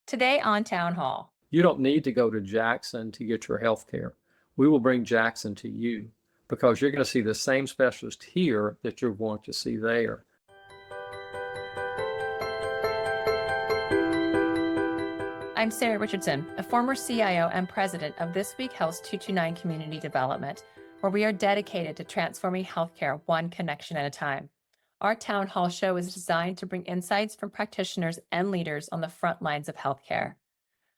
Today on Townhall. You don't need to go to Jackson to get your health care. We will bring Jackson to you because you're going to see the same specialist here that you're going to see there. I'm Sarah Richardson, a former CIO and president of This Week Health's 229 Community Development, where we are dedicated to transforming healthcare one connection at a time. Our Town Hall show is designed to bring insights from practitioners and leaders on the front lines of healthcare.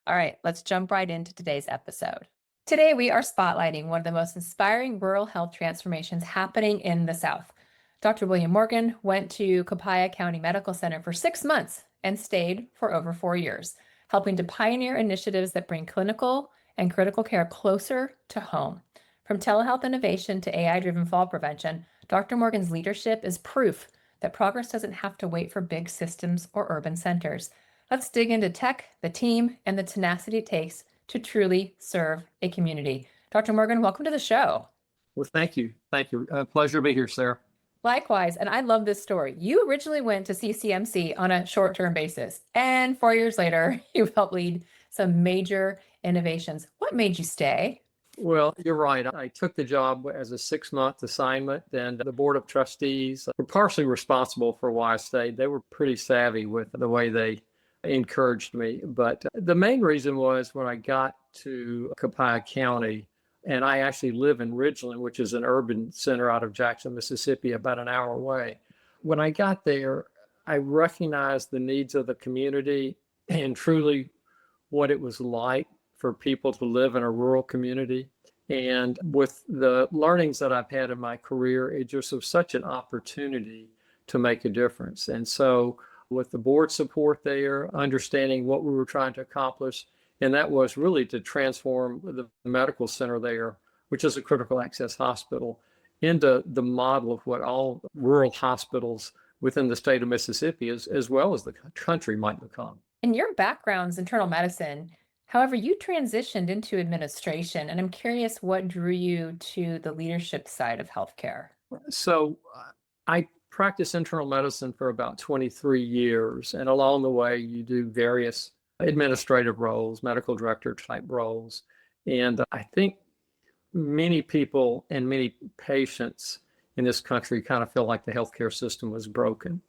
All right, let's jump right into today's episode. Today, we are spotlighting one of the most inspiring rural health transformations happening in the South. Dr. William Morgan went to Copiah County Medical Center for 6 months and stayed for over 4 years, helping to pioneer initiatives that bring clinical and critical care closer to home. From telehealth innovation to AI-driven fall prevention, Dr. Morgan's leadership is proof that progress doesn't have to wait for big systems or urban centers. Let's dig into tech, the team, and the tenacity it takes to truly serve a community. Dr. Morgan, welcome to the show. Well, thank you. Thank you. Pleasure to be here, Sarah. Likewise, and I love this story. You originally went to CCMC on a short-term basis, and 4 years later, you helped lead some major innovations. What made you stay? Well, you're right. I took the job as a 6-month assignment, and the board of trustees were partially responsible for why I stayed. They were pretty savvy with the way they encouraged me. But the main reason was when I got to Copiah County, and I actually live in Ridgeland, which is an urban center out of Jackson, Mississippi, about an hour away. When I got there, I recognized the needs of the community and truly what it was like for people to live in a rural community. And with the learnings that I've had in my career, it just was such an opportunity to make a difference. And so with the board support there, understanding what we were trying to accomplish, and that was really to transform the medical center there, which is a critical access hospital, into the model of what all rural hospitals within the state of Mississippi, as well as the country, might become. In your background's internal medicine, however, you transitioned into administration, and I'm curious what drew you to the leadership side of healthcare. So I practiced internal medicine for about 23 years, and along the way, you do various administrative roles, medical director type roles. And I think many people and many patients in this country kind of feel like the healthcare system was broken.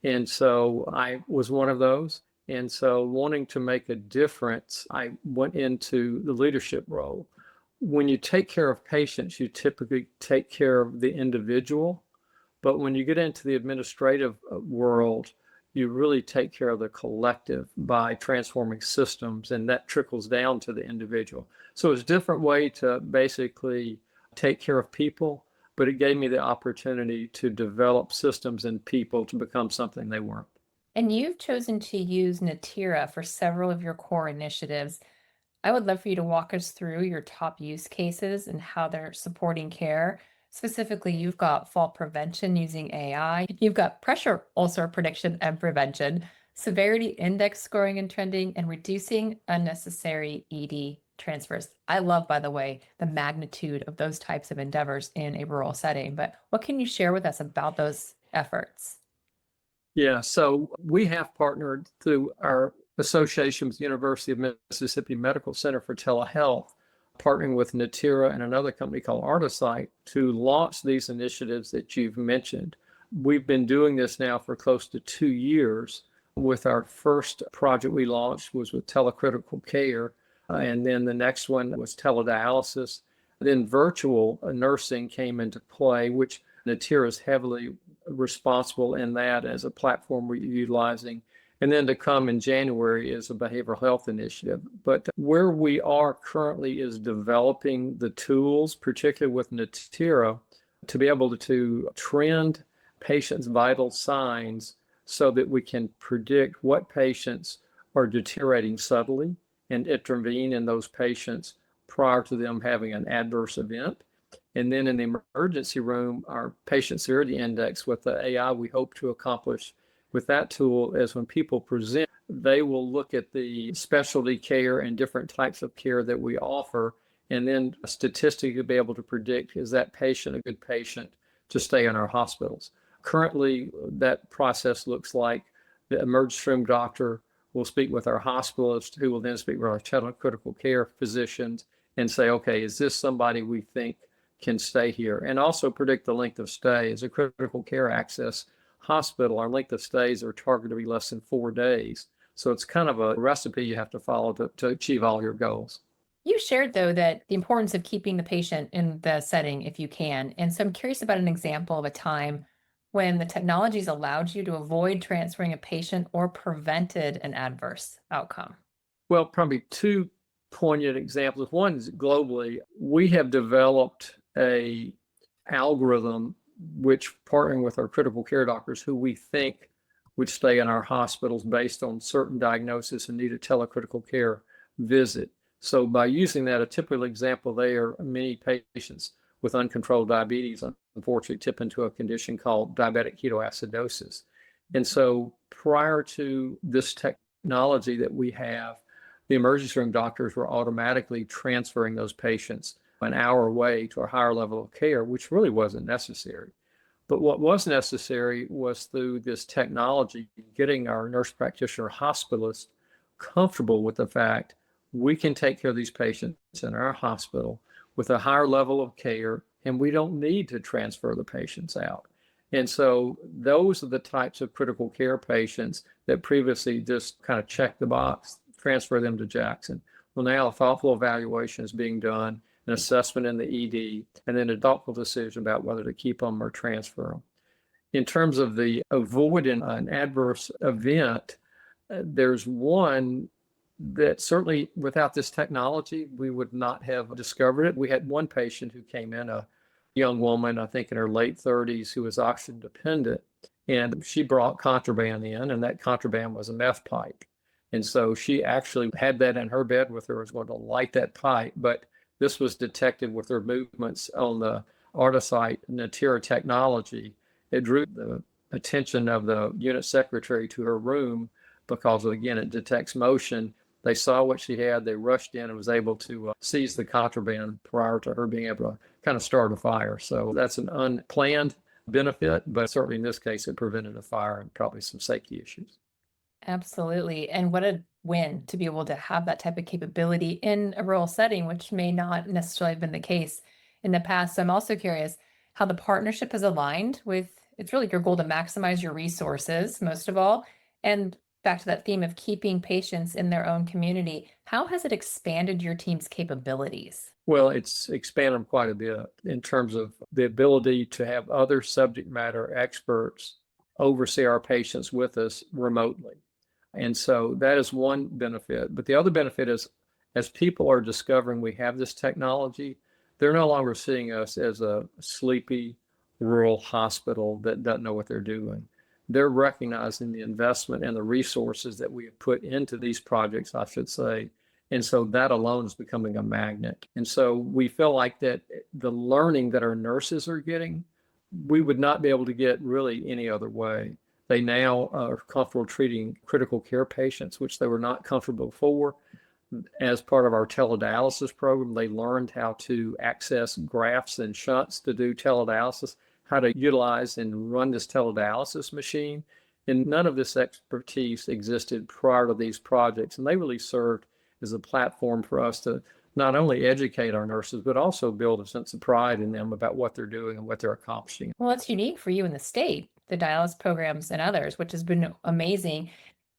And so I was one of those. And so wanting to make a difference, I went into the leadership role. When you take care of patients, you typically take care of the individual. But when you get into the administrative world, you really take care of the collective by transforming systems, and that trickles down to the individual. So it's a different way to basically take care of people, but it gave me the opportunity to develop systems and people to become something they weren't. And you've chosen to use Neteera for several of your core initiatives. I would love for you to walk us through your top use cases and how they're supporting care. Specifically, you've got fall prevention using AI. You've got pressure ulcer prediction and prevention, severity index scoring and trending, and reducing unnecessary ED transfers. I love, by the way, the magnitude of those types of endeavors in a rural setting. But what can you share with us about those efforts? Yeah, so we have partnered through our association with the University of Mississippi Medical Center for Telehealth, partnering with Neteera and another company called Artisight to launch these initiatives that you've mentioned. We've been doing this now for close to 2 years. With our first project we launched was with telecritical care, and then the next one was teledialysis. Then virtual nursing came into play, which Neteera is heavily responsible in that as a platform we're utilizing. And then to come in January is a behavioral health initiative. But where we are currently is developing the tools, particularly with Neteera, to be able to trend patients' vital signs so that we can predict what patients are deteriorating subtly and intervene in those patients prior to them having an adverse event. And then in the emergency room, our patient severity index with the AI we hope to accomplish with that tool is when people present, they will look at the specialty care and different types of care that we offer, and then statistically be able to predict, is that patient a good patient to stay in our hospitals? Currently, that process looks like the emergency room doctor We'll speak with our hospitalist, who will then speak with our telecritical care physicians and say, okay, is this somebody we think can stay here? And also predict the length of stay. As a critical care access hospital, our length of stays are targeted to be less than 4 days. So it's kind of a recipe you have to follow to achieve all your goals. You shared, though, that the importance of keeping the patient in the setting if you can. And so I'm curious about an example of a time when the technologies allowed you to avoid transferring a patient or prevented an adverse outcome. Well, probably two poignant examples. One is globally, we have developed a algorithm which, partnering with our critical care doctors who we think would stay in our hospitals based on certain diagnosis and need a telecritical care visit. So by using that, a typical example there, many patients with uncontrolled diabetes unfortunately tip into a condition called diabetic ketoacidosis. And so prior to this technology that we have, the emergency room doctors were automatically transferring those patients an hour away to a higher level of care, which really wasn't necessary. But what was necessary was through this technology, getting our nurse practitioner hospitalists comfortable with the fact we can take care of these patients in our hospital with a higher level of care, and we don't need to transfer the patients out. And so those are the types of critical care patients that previously just kind of checked the box, transfer them to Jackson. Well, now a thoughtful evaluation is being done, an assessment in the ED, and then a thoughtful decision about whether to keep them or transfer them. In terms of the avoiding an adverse event, there's one that certainly without this technology, we would not have discovered it. We had one patient who came in, a young woman, I think in her late 30s, who was oxygen dependent, and she brought contraband in, and that contraband was a meth pipe. And so she actually had that in her bed with her, was going to light that pipe, but this was detected with her movements on the Artisight Neteera technology. It drew the attention of the unit secretary to her room because, again, it detects motion. They saw what she had. They rushed in and was able to seize the contraband prior to her being able to kind of start a fire. So that's an unplanned benefit, but certainly in this case, it prevented a fire and probably some safety issues. Absolutely. And what a win to be able to have that type of capability in a rural setting, which may not necessarily have been the case in the past. So I'm also curious how the partnership has aligned with it's really your goal to maximize your resources, most of all. And back to that theme of keeping patients in their own community, how has it expanded your team's capabilities? Well, it's expanded them quite a bit in terms of the ability to have other subject matter experts oversee our patients with us remotely. And so that is one benefit. But the other benefit is as people are discovering we have this technology, they're no longer seeing us as a sleepy rural hospital that doesn't know what they're doing. They're recognizing the investment and the resources that we have put into these projects, I should say. And so that alone is becoming a magnet. And so we feel like that the learning that our nurses are getting, we would not be able to get really any other way. They now are comfortable treating critical care patients, which they were not comfortable before. As part of our teledialysis program, they learned how to access grafts and shunts to do teledialysis, how to utilize and run this teledialysis machine. And none of this expertise existed prior to these projects. And they really served as a platform for us to not only educate our nurses, but also build a sense of pride in them about what they're doing and what they're accomplishing. Well, it's unique for you in the state, the dialysis programs and others, which has been amazing.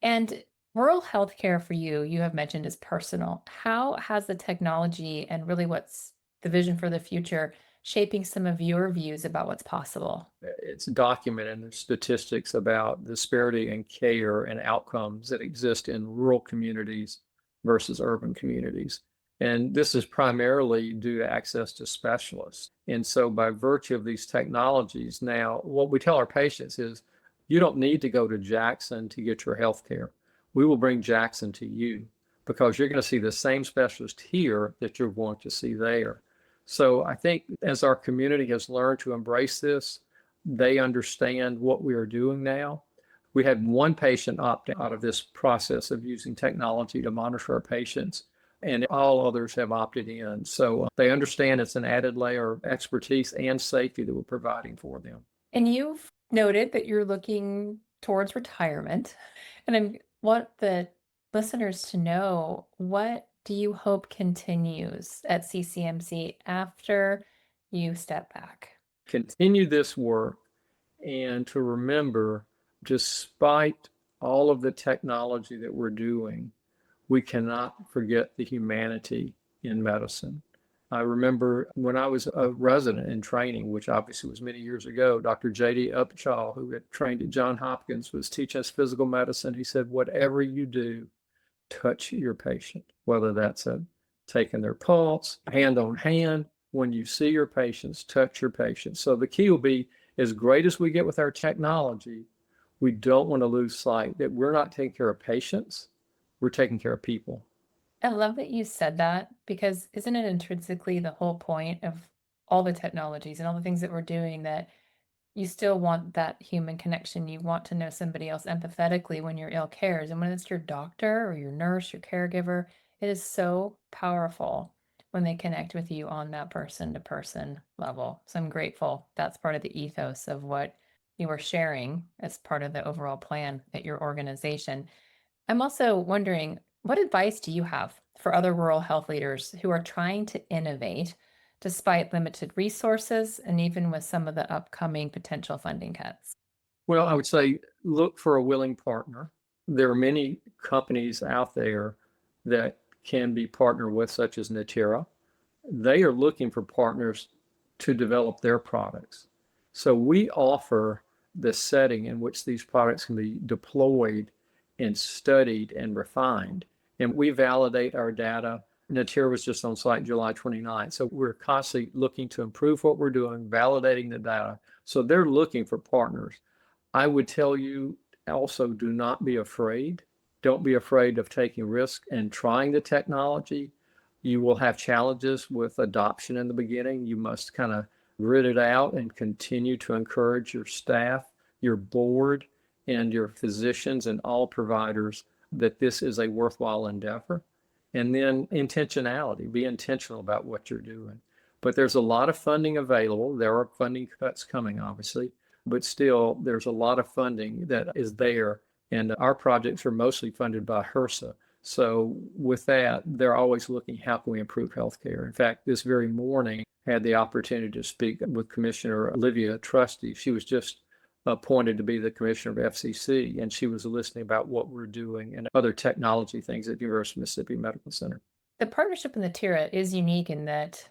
And rural healthcare for you, you have mentioned is personal. How has the technology and really what's the vision for the future shaping some of your views about what's possible? It's documented in the statistics about the disparity in care and outcomes that exist in rural communities versus urban communities. And this is primarily due to access to specialists. And so by virtue of these technologies, now what we tell our patients is you don't need to go to Jackson to get your health care. We will bring Jackson to you because you're going to see the same specialist here that you're going to see there. So I think as our community has learned to embrace this, they understand what we are doing now. We had one patient opt out of this process of using technology to monitor our patients, and all others have opted in. So they understand it's an added layer of expertise and safety that we're providing for them. And you've noted that you're looking towards retirement. And what the listeners to know, what do you hope continues at CCMC after you step back? Continue this work and to remember, despite all of the technology that we're doing, we cannot forget the humanity in medicine. I remember when I was a resident in training, which obviously was many years ago, Dr. J.D. Upshaw, who had trained at Johns Hopkins, was teaching us physical medicine. He said, whatever you do, touch your patient, whether that's taking their pulse, hand on hand. When you see your patients, touch your patients. So the key will be, as great as we get with our technology, we don't want to lose sight that we're not taking care of patients, we're taking care of people. I love that you said that because isn't it intrinsically the whole point of all the technologies and all the things that we're doing that you still want that human connection? You want to know somebody else empathetically when you're ill cares. And when it's your doctor or your nurse, your caregiver, it is so powerful when they connect with you on that person to person level. So I'm grateful that's part of the ethos of what you are sharing as part of the overall plan at your organization. I'm also wondering, what advice do you have for other rural health leaders who are trying to innovate despite limited resources and even with some of the upcoming potential funding cuts? Well, I would say look for a willing partner. There are many companies out there that can be partnered with, such as Neteera. They are looking for partners to develop their products. So we offer the setting in which these products can be deployed and studied and refined. And we validate our data. Neteera was just on site July 29th. So we're constantly looking to improve what we're doing, validating the data. So they're looking for partners. I would tell you also, do not be afraid. Don't be afraid of taking risks and trying the technology. You will have challenges with adoption in the beginning. You must kind of grit it out and continue to encourage your staff, your board, and your physicians and all providers that this is a worthwhile endeavor. And then intentionality, be intentional about what you're doing. But there's a lot of funding available. There are funding cuts coming, obviously, but still there's a lot of funding that is there. And our projects are mostly funded by HRSA. So with that, they're always looking, how can we improve healthcare? In fact, this very morning, I had the opportunity to speak with Commissioner Olivia Trusty. She was just appointed to be the commissioner of FCC, and she was listening about what we're doing and other technology things at University of Mississippi Medical Center. The partnership in the Neteera is unique in that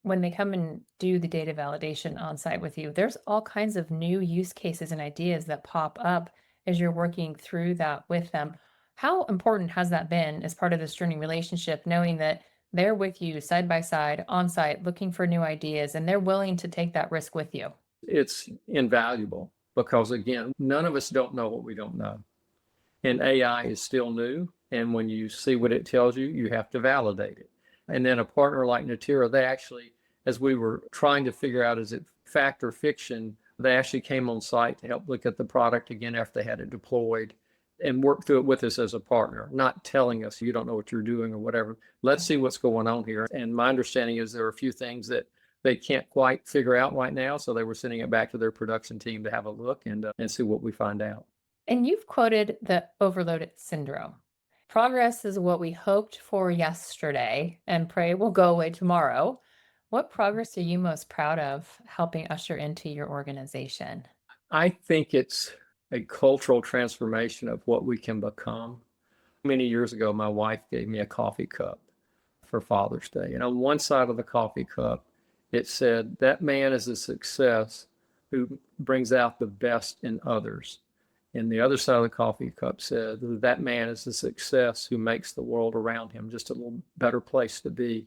when they come and do the data validation on site with you, there's all kinds of new use cases and ideas that pop up as you're working through that with them. How important has that been as part of this journey relationship, knowing that they're with you side by side on site, looking for new ideas, and they're willing to take that risk with you? It's invaluable because, again, none of us don't know what we don't know. And AI is still new. And when you see what it tells you, you have to validate it. And then a partner like Neteera, they actually, as we were trying to figure out, is it fact or fiction, they actually came on site to help look at the product again after they had it deployed and work through it with us as a partner, not telling us you don't know what you're doing or whatever. Let's see what's going on here. And my understanding is there are a few things that they can't quite figure out right now. So they were sending it back to their production team to have a look and see what we find out. And you've quoted the overloaded syndrome. Progress is what we hoped for yesterday and pray will go away tomorrow. What progress are you most proud of helping usher into your organization? I think it's a cultural transformation of what we can become. Many years ago, my wife gave me a coffee cup for Father's Day. And on one side of the coffee cup, it said, that man is a success who brings out the best in others. And the other side of the coffee cup said, that man is a success who makes the world around him just a little better place to be.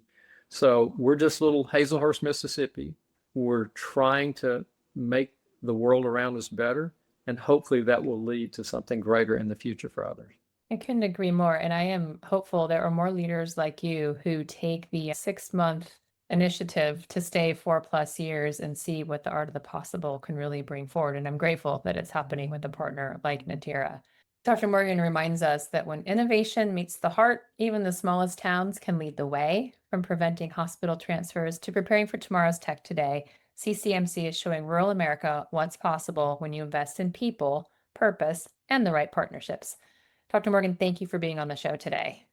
So we're just little Hazelhurst, Mississippi. We're trying to make the world around us better. And hopefully that will lead to something greater in the future for others. I couldn't agree more. And I am hopeful there are more leaders like you who take the 6-month initiative to stay 4+ years and see what the art of the possible can really bring forward. And I'm grateful that it's happening with a partner like Neteera. Dr. Morgan reminds us that when innovation meets the heart, even the smallest towns can lead the way, from preventing hospital transfers to preparing for tomorrow's tech today. CCMC is showing rural America what's possible when you invest in people, purpose, and the right partnerships. Dr. Morgan, thank you for being on the show today.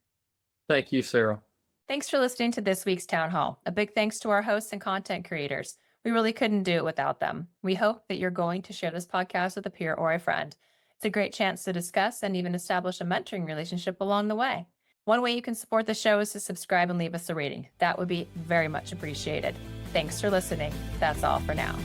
Thank you, Sarah. Thanks for listening to this week's Town Hall. A big thanks to our hosts and content creators. We really couldn't do it without them. We hope that you're going to share this podcast with a peer or a friend. It's a great chance to discuss and even establish a mentoring relationship along the way. One way you can support the show is to subscribe and leave us a rating. That would be very much appreciated. Thanks for listening. That's all for now.